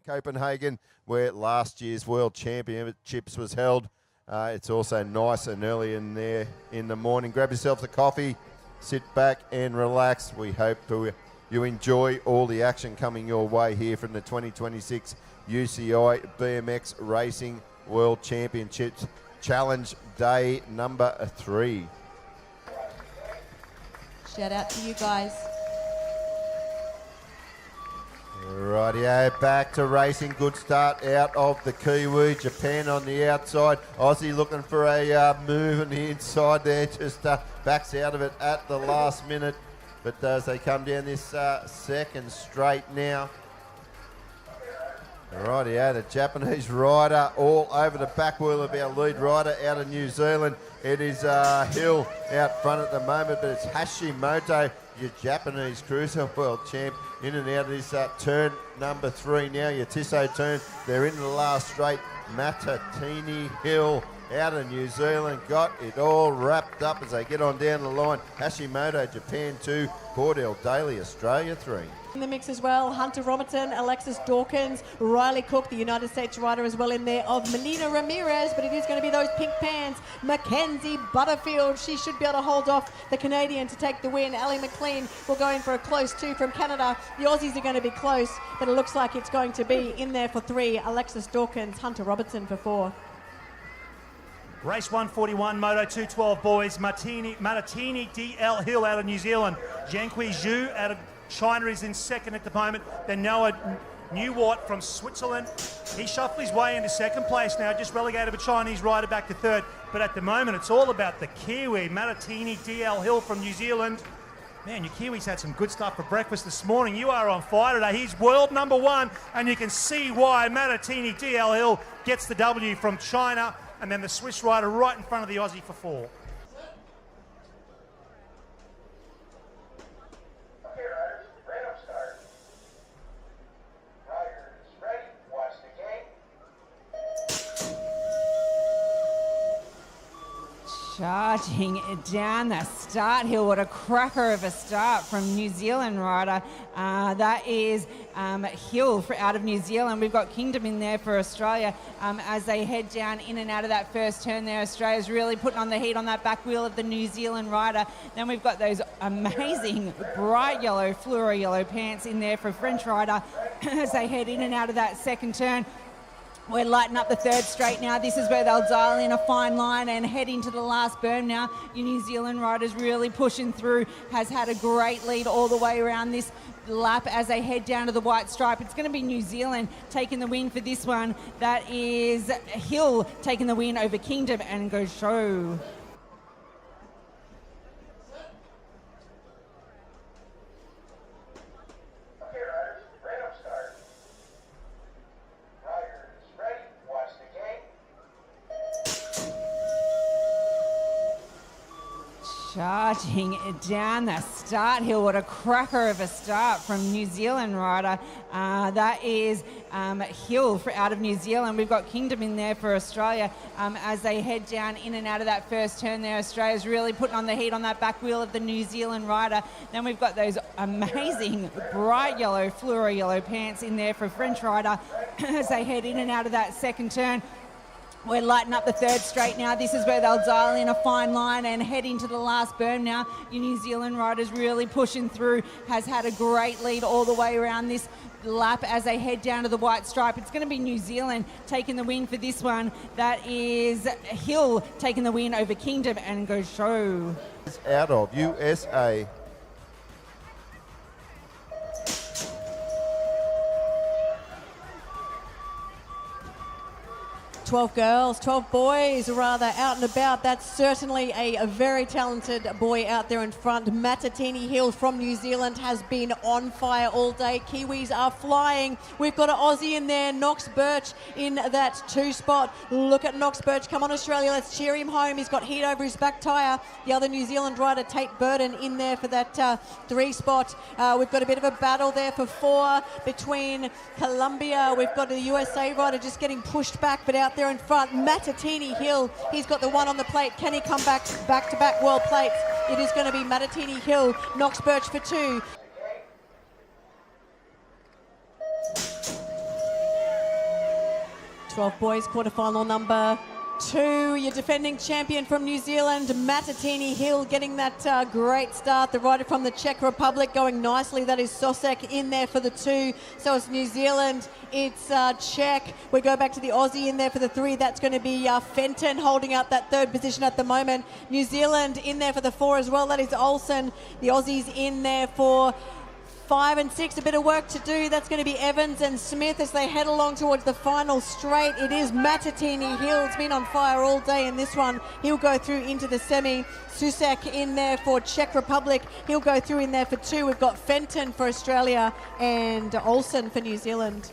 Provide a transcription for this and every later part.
Copenhagen, where last year's World Championships was held. It's also nice and early in there in the morning. Grab yourself a coffee, sit back and relax. We hope you enjoy all the action coming your way here from the 2026 UCI BMX Racing World Championships Challenge Day number 3. Shout out to you guys. Rightio, back to racing. Good start out of the Kiwi. Japan on the outside. Aussie looking for a move on the inside there. Just backs out of it at the last minute. But as they come down this second straight now. Rightio, the Japanese rider all over the back wheel of our lead rider out of New Zealand. It is Hill out front at the moment, but it's Hashimoto, your Japanese cruiser world champ, in and out of this turn number 3 now, your Tissot turn. They're in the last straight. Matatini Hill out of New Zealand got it all wrapped up as they get on down the line. Hashimoto, Japan 2, Cordell Daly, Australia 3. In the mix as well, Hunter Robertson, Alexis Dawkins, Riley Cook, the United States rider as well in there of Melina Ramirez, but it is going to be those pink pants. Mackenzie Butterfield, she should be able to hold off the Canadian to take the win. Ellie McLean will go in for a close 2 from Canada. The Aussies are going to be close, but it looks like it's going to be in there for 3. Alexis Dawkins, Hunter Robertson for 4. Race 141, Moto 212 boys, Matatini DL Hill out of New Zealand. Jiankui Zhu out of China is in second at the moment. Then Noah Newart from Switzerland. He shuffled his way into second place now, just relegated a Chinese rider back to third. But at the moment, it's all about the Kiwi, Matatini DL Hill from New Zealand. Man, your Kiwis had some good stuff for breakfast this morning. You are on fire today. He's world number 1, and you can see why Matatini DL Hill gets the W from China. And then the Swiss rider right in front of the Aussie for 4. Okay, riders, right up start. Riders ready, watch the game. Charging down the start hill. What a cracker of a start from New Zealand rider. That is Hill out of New Zealand. We've got Kingdom in there for Australia as they head down in and out of that first turn there. Australia's really putting on the heat on that back wheel of the New Zealand rider. Then we've got those amazing bright yellow, fluoro yellow pants in there for French rider as they head in and out of that second turn. We're lighting up the third straight now. This is where they'll dial in a fine line and head into the last berm now. Your New Zealand rider's really pushing through, has had a great lead all the way around this lap as they head down to the white stripe. It's going to be New Zealand taking the win for this one. That is Hill taking the win over Kingdom and Go Show. Charging down the start hill. What a cracker of a start from New Zealand rider. That is Hill out of New Zealand. We've got Kingdom in there for Australia as they head down in and out of that first turn there. Australia's really putting on the heat on that back wheel of the New Zealand rider. Then we've got those amazing bright yellow, fluoro yellow pants in there for French rider as they head in and out of that second turn. We're lighting up the third straight now. This is where they'll dial in a fine line and head into the last berm now. Your New Zealand rider's really pushing through, has had a great lead all the way around this lap as they head down to the white stripe. It's going to be New Zealand taking the win for this one. That is Hill taking the win over Kingdom and Go Show. Out of USA. 12 girls, 12 boys rather out and about. That's certainly a very talented boy out there in front. Matatini Hill from New Zealand has been on fire all day. Kiwis are flying. We've got an Aussie in there, Knox Birch in that 2 spot. Look at Knox Birch. Come on, Australia, let's cheer him home. He's got heat over his back tyre. The other New Zealand rider, Tate Burden, in there for that 3 spot. We've got a bit of a battle there for 4 between Colombia. We've got the USA rider just getting pushed back, but out there in front, Matatini Hill, he's got the 1 on the plate. Can he come back to back world plates? It is going to be Matatini Hill, Knox Birch for 2. 12 boys, quarterfinal number 2. Your defending champion from New Zealand, Matatini Hill, getting that great start. The rider from the Czech Republic going nicely. That is Sosek in there for the 2. So it's New Zealand, it's Czech. We go back to the Aussie in there for the 3. That's going to be Fenton holding up that 3rd position at the moment. New Zealand in there for the 4 as well. That is Olsen. The Aussies in there for 5 and 6, a bit of work to do. That's going to be Evans and Smith as they head along towards the final straight. It is Matatini Hill. It's been on fire all day in this one. He'll go through into the semi. Susek in there for Czech Republic. He'll go through in there for 2. We've got Fenton for Australia and Olsen for New Zealand.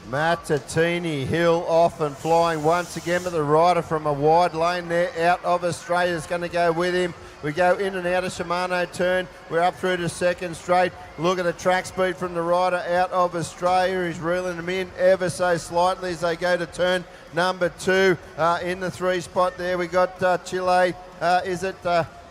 Matatini Hill off and flying once again, but the rider from a wide lane there out of Australia is going to go with him. We go in and out of Shimano turn. We're up through to 2nd straight. Look at the track speed from the rider out of Australia. He's reeling them in ever so slightly as they go to turn number 2. In the 3 spot there, we got Chile.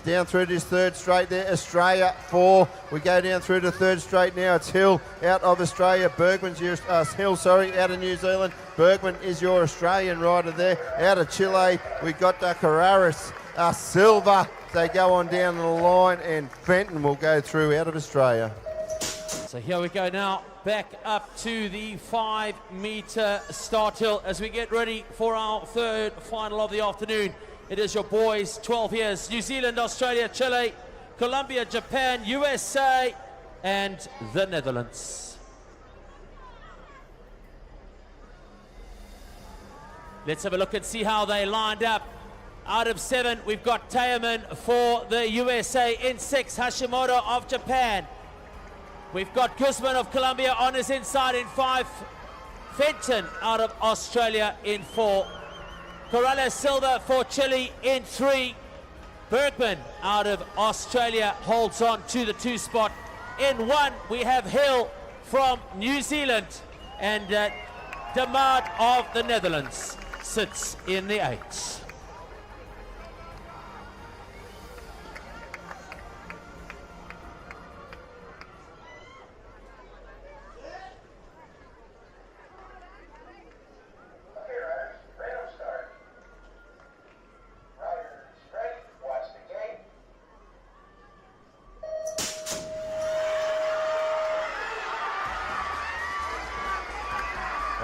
Down through to his 3rd straight there, Australia 4. We go down through to 3rd straight now. It's Hill out of Australia. Bergman's your, out of New Zealand. Bergman is your Australian rider there. Out of Chile, we got Carreras, Silva. They go on down the line, and Fenton will go through out of Australia. So here we go now, back up to the 5-meter start hill as we get ready for our 3rd final of the afternoon. It is your boys, 12 years, New Zealand, Australia, Chile, Colombia, Japan, USA, and the Netherlands. Let's have a look and see how they lined up. Out of 7, we've got Teyaman for the USA in 6, Hashimoto of Japan. We've got Guzman of Colombia on his inside in 5, Fenton out of Australia in 4. Corrales Silva for Chile in 3. Bergman out of Australia holds on to the 2 spot. In 1, we have Hill from New Zealand, and Damad of the Netherlands sits in the 8.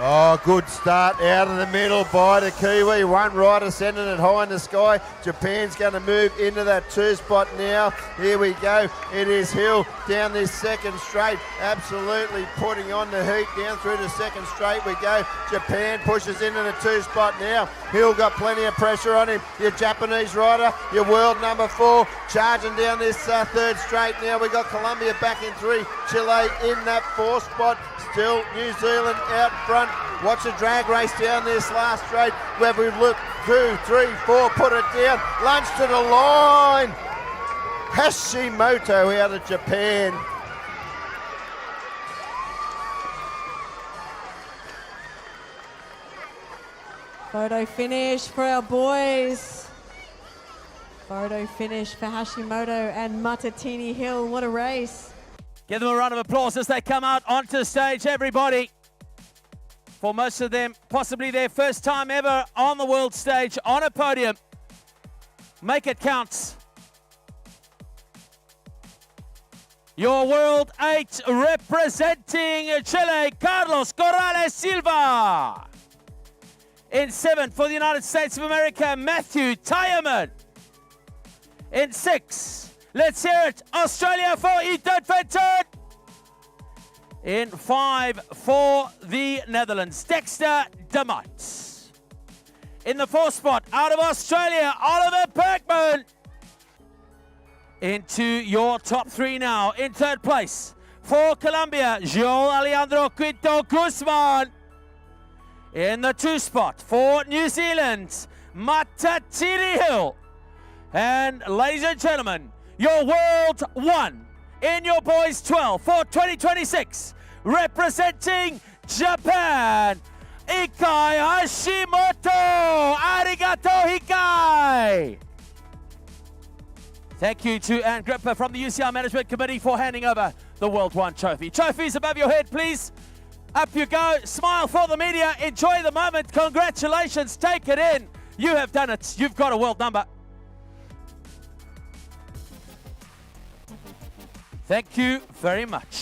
Oh, good start out of the middle by the Kiwi. One rider sending it high in the sky. Japan's going to move into that 2 spot now. Here we go. It is Hill down this 2nd straight. Absolutely putting on the heat down through the 2nd straight. We go. Japan pushes into the 2 spot now. Hill got plenty of pressure on him. Your Japanese rider, your world number 4, charging down this 3rd straight now. We got Colombia back in 3. Chile in that 4 spot. Still New Zealand out front. Watch the drag race down this last straight where we've looked 2, 3, 4, put it down, lunge to the line. Hashimoto out of Japan. Photo finish for our boys. Photo finish for Hashimoto and Matatini Hill. What a race. Give them a round of applause as they come out onto the stage, everybody. For most of them, possibly their first time ever on the world stage, on a podium. Make it count. Your World 8 representing Chile, Carlos Corrales Silva. In 7 for the United States of America, Matthew Teyaman. In 6, let's hear it, Australia for Ethan Fenton. In 5 for the Netherlands, Dexter de Might. In the 4th spot, out of Australia, Oliver Bergman. Into your top 3 now. In 3rd place, for Colombia, João Alejandro Quinto Guzman. In the 2 spot, for New Zealand, Matatini Hill. And ladies and gentlemen, your World 1 in your boys 12 for 2026, representing Japan, Ikai Hashimoto. Arigato, Ikai. Thank you to Anne Gripper from the UCI Management Committee for handing over the World One trophy. Trophies above your head, please. Up you go. Smile for the media. Enjoy the moment. Congratulations. Take it in. You have done it. You've got a world number. Thank you very much.